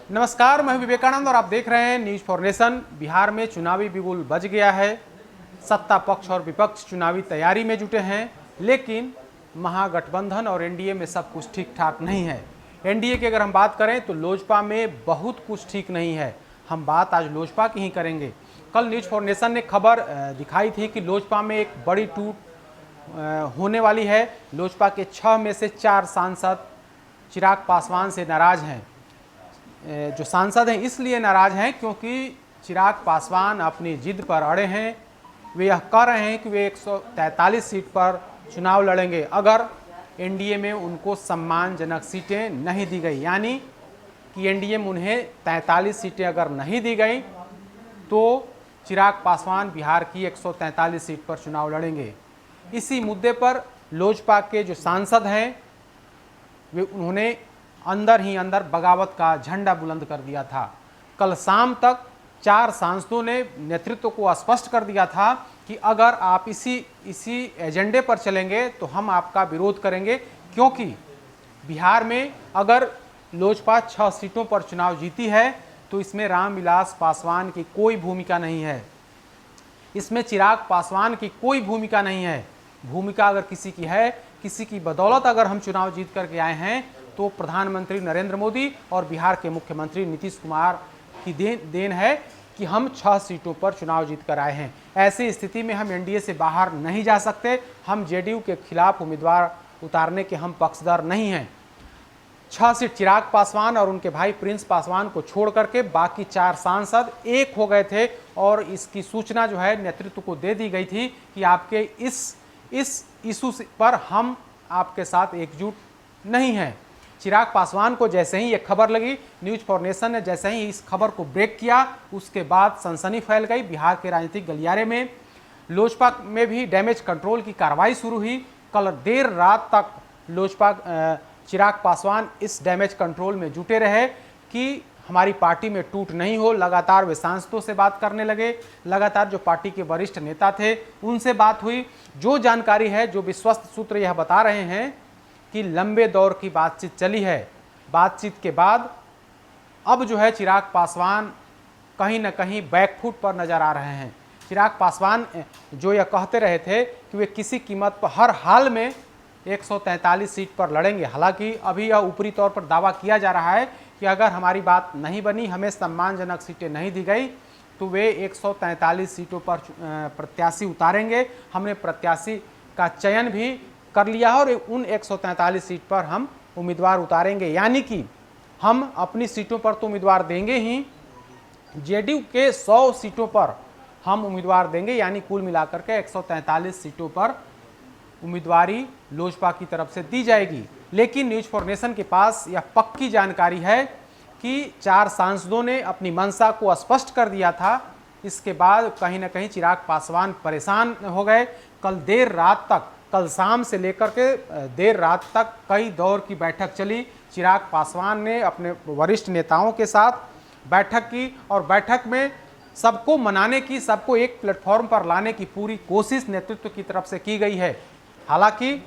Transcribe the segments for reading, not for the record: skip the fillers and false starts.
नमस्कार, मैं विवेकानंद और आप देख रहे हैं न्यूज फॉर नेशन। बिहार में चुनावी बिगुल बज गया है। सत्ता पक्ष और विपक्ष चुनावी तैयारी में जुटे हैं, लेकिन महागठबंधन और एनडीए में सब कुछ ठीक ठाक नहीं है। एनडीए की अगर हम बात करें तो लोजपा में बहुत कुछ ठीक नहीं है। हम बात आज लोजपा की ही करेंगे। कल न्यूज फॉर नेशन ने खबर दिखाई थी कि लोजपा में एक बड़ी टूट होने वाली है। लोजपा के 6 में से 4 सांसद चिराग पासवान से नाराज हैं। जो सांसद हैं इसलिए नाराज हैं क्योंकि चिराग पासवान अपनी जिद पर अड़े हैं। वे यह कह रहे हैं कि वे 143 सीट पर चुनाव लड़ेंगे अगर एनडीए में उनको सम्मानजनक सीटें नहीं दी गई, यानी कि एनडीए में उन्हें 43 सीटें अगर नहीं दी गई तो चिराग पासवान बिहार की 143 सीट पर चुनाव लड़ेंगे। इसी मुद्दे पर लोजपा के जो सांसद हैं उन्होंने अंदर ही अंदर बगावत का झंडा बुलंद कर दिया था। कल शाम तक 4 सांसदों ने नेतृत्व को स्पष्ट कर दिया था कि अगर आप इसी एजेंडे पर चलेंगे तो हम आपका विरोध करेंगे, क्योंकि बिहार में अगर लोजपा 6 सीटों पर चुनाव जीती है तो इसमें रामविलास पासवान की कोई भूमिका नहीं है, इसमें चिराग पासवान की कोई भूमिका नहीं है। भूमिका अगर किसी की है, किसी की बदौलत अगर हम चुनाव जीत करके आए हैं तो प्रधानमंत्री नरेंद्र मोदी और बिहार के मुख्यमंत्री नीतीश कुमार की देन है कि हम 6 सीटों पर चुनाव जीत कर आए हैं। ऐसी स्थिति में हम एनडीए से बाहर नहीं जा सकते। हम जेडीयू के खिलाफ उम्मीदवार उतारने के हम पक्षधर नहीं हैं। 6 सीट चिराग पासवान और उनके भाई प्रिंस पासवान को छोड़ करके बाकी 4 सांसद एक हो गए थे और इसकी सूचना जो है नेतृत्व को दे दी गई थी कि आपके इस इशू पर हम आपके साथ एकजुट नहीं हैं। चिराग पासवान को जैसे ही ये खबर लगी, न्यूज फॉर नेशन ने जैसे ही इस खबर को ब्रेक किया, उसके बाद सनसनी फैल गई बिहार के राजनीतिक गलियारे में। लोजपा में भी डैमेज कंट्रोल की कार्रवाई शुरू हुई। कल देर रात तक लोजपा चिराग पासवान इस डैमेज कंट्रोल में जुटे रहे कि हमारी पार्टी में टूट नहीं हो। लगातार वे सांसदों से बात करने लगे, लगातार जो पार्टी के वरिष्ठ नेता थे उनसे बात हुई। जो जानकारी है, जो विश्वस्त सूत्र यह बता रहे हैं कि लंबे दौर की बातचीत चली है। बातचीत के बाद अब जो है चिराग पासवान कहीं ना कहीं बैकफुट पर नजर आ रहे हैं। चिराग पासवान जो यह कहते रहे थे कि वे किसी कीमत पर हर हाल में 143 सीट पर लड़ेंगे। हालांकि अभी यह ऊपरी तौर पर दावा किया जा रहा है कि अगर हमारी बात नहीं बनी, हमें सम्मानजनक सीटें नहीं दी गई तो वे 143 सीटों पर प्रत्याशी उतारेंगे। हमने प्रत्याशी का चयन भी कर लिया है और उन 143 सीट पर हम उम्मीदवार उतारेंगे, यानी कि हम अपनी सीटों पर तो उम्मीदवार देंगे ही, जेडीयू के 100 सीटों पर हम उम्मीदवार देंगे, यानी कुल मिलाकर के 143 सीटों पर उम्मीदवारी लोजपा की तरफ से दी जाएगी। लेकिन न्यूज फॉर नेशन के पास यह पक्की जानकारी है कि 4 सांसदों ने अपनी मंशा को स्पष्ट कर दिया था। इसके बाद कहीं ना कहीं चिराग पासवान परेशान हो गए। कल शाम से लेकर के देर रात तक कई दौर की बैठक चली। चिराग पासवान ने अपने वरिष्ठ नेताओं के साथ बैठक की और बैठक में सबको मनाने की, सबको एक प्लेटफॉर्म पर लाने की पूरी कोशिश नेतृत्व की तरफ से की गई है। हालांकि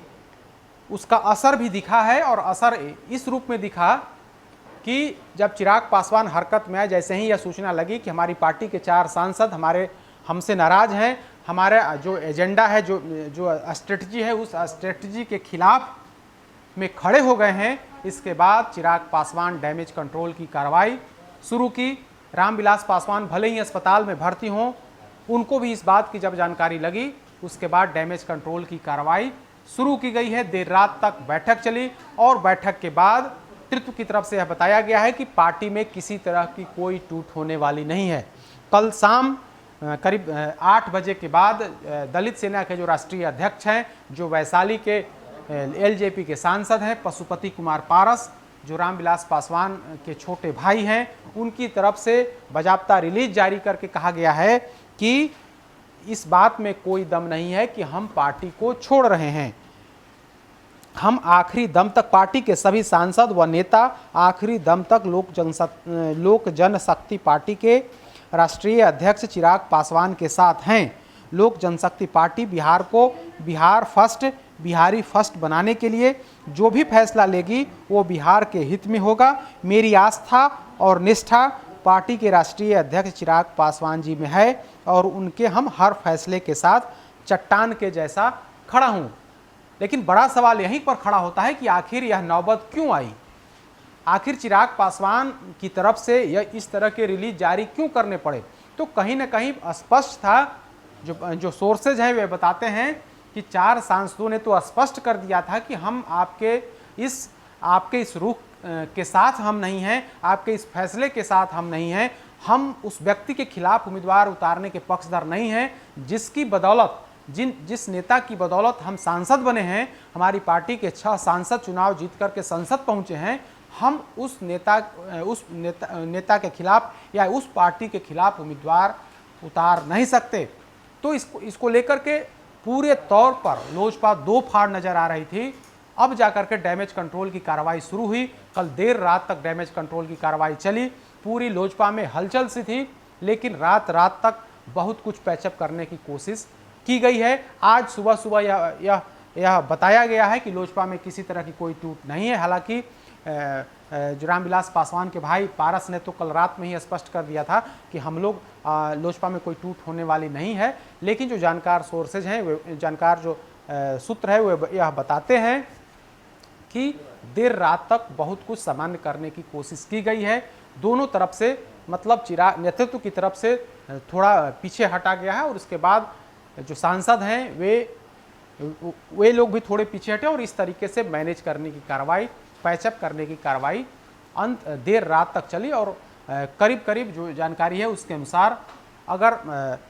उसका असर भी दिखा है और असर इस रूप में दिखा कि जब चिराग पासवान हरकत में आए, जैसे ही यह सूचना लगी कि हमारी पार्टी के 4 सांसद हमसे नाराज हैं, हमारा जो एजेंडा है, जो स्ट्रेटजी है, उस स्ट्रेटजी के खिलाफ में खड़े हो गए हैं। इसके बाद चिराग पासवान डैमेज कंट्रोल की कार्रवाई शुरू की। रामविलास पासवान भले ही अस्पताल में भर्ती हों, उनको भी इस बात की जब जानकारी लगी, उसके बाद डैमेज कंट्रोल की कार्रवाई शुरू की गई है। देर रात तक बैठक चली और बैठक के बाद नेतृत्व की तरफ से यह बताया गया है कि पार्टी में किसी तरह की कोई टूट होने वाली नहीं है। कल शाम करीब 8 बजे के बाद दलित सेना के जो राष्ट्रीय अध्यक्ष हैं, जो वैशाली के एलजेपी के सांसद हैं पशुपति कुमार पारस, जो रामविलास पासवान के छोटे भाई हैं, उनकी तरफ से बाकायदा रिलीज जारी करके कहा गया है कि इस बात में कोई दम नहीं है कि हम पार्टी को छोड़ रहे हैं। हम आखिरी दम तक, पार्टी के सभी सांसद व नेता आखिरी दम तक लोक जनशक्ति पार्टी के राष्ट्रीय अध्यक्ष चिराग पासवान के साथ हैं। लोक जनशक्ति पार्टी बिहार को बिहारी फर्स्ट बनाने के लिए जो भी फैसला लेगी वो बिहार के हित में होगा। मेरी आस्था और निष्ठा पार्टी के राष्ट्रीय अध्यक्ष चिराग पासवान जी में है और उनके हम हर फैसले के साथ चट्टान के जैसा खड़ा हूं। लेकिन बड़ा सवाल यहीं पर खड़ा होता है कि आखिर यह नौबत क्यों आई, आखिर चिराग पासवान की तरफ से यह इस तरह के रिलीज जारी क्यों करने पड़े। तो कहीं ना कहीं स्पष्ट था, जो सोर्सेज हैं वे बताते हैं कि 4 सांसदों ने तो स्पष्ट कर दिया था कि हम आपके इस रुख के साथ हम नहीं हैं, आपके इस फैसले के साथ हम नहीं हैं, हम उस व्यक्ति के खिलाफ उम्मीदवार उतारने के पक्षधर नहीं हैं जिसकी बदौलत जिस नेता की बदौलत हम सांसद बने हैं, हमारी पार्टी के 6 सांसद चुनाव जीत करके संसद पहुंचे हैं, हम उस नेता के खिलाफ या उस पार्टी के खिलाफ उम्मीदवार उतार नहीं सकते। तो इसको लेकर के पूरे तौर पर लोजपा दो फाड़ नजर आ रही थी। अब जाकर के डैमेज कंट्रोल की कार्रवाई शुरू हुई। कल देर रात तक डैमेज कंट्रोल की कार्रवाई चली, पूरी लोजपा में हलचल सी थी, लेकिन रात तक बहुत कुछ पैचअप करने की कोशिश की गई है। आज सुबह यह बताया गया है कि लोजपा में किसी तरह की कोई टूट नहीं है। हालांकि रामविलास पासवान के भाई पारस ने तो कल रात में ही स्पष्ट कर दिया था कि हम लोग लोजपा में कोई टूट होने वाली नहीं है, लेकिन जो जानकार सोर्सेज हैं, वे जानकार जो सूत्र है वे यह बताते हैं कि देर रात तक बहुत कुछ सामान्य करने की कोशिश की गई है। दोनों तरफ से, मतलब चिराग नेतृत्व की तरफ से थोड़ा पीछे हटा गया है और उसके बाद जो सांसद हैं वे लोग भी थोड़े पीछे हटे और इस तरीके से मैनेज करने की कार्रवाई, पैचअप करने की कार्रवाई देर रात तक चली। और करीब जो जानकारी है उसके अनुसार अगर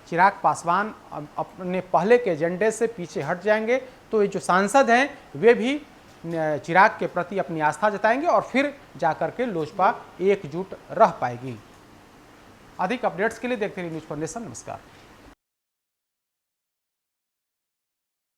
चिराग पासवान अपने पहले के एजेंडे से पीछे हट जाएंगे तो ये जो सांसद हैं वे भी चिराग के प्रति अपनी आस्था जताएंगे और फिर जाकर के लोजपा एकजुट रह पाएगी। अधिक अपडेट्स के लिए देखते रहिए न्यूज़ फॉर नेशन। नमस्कार।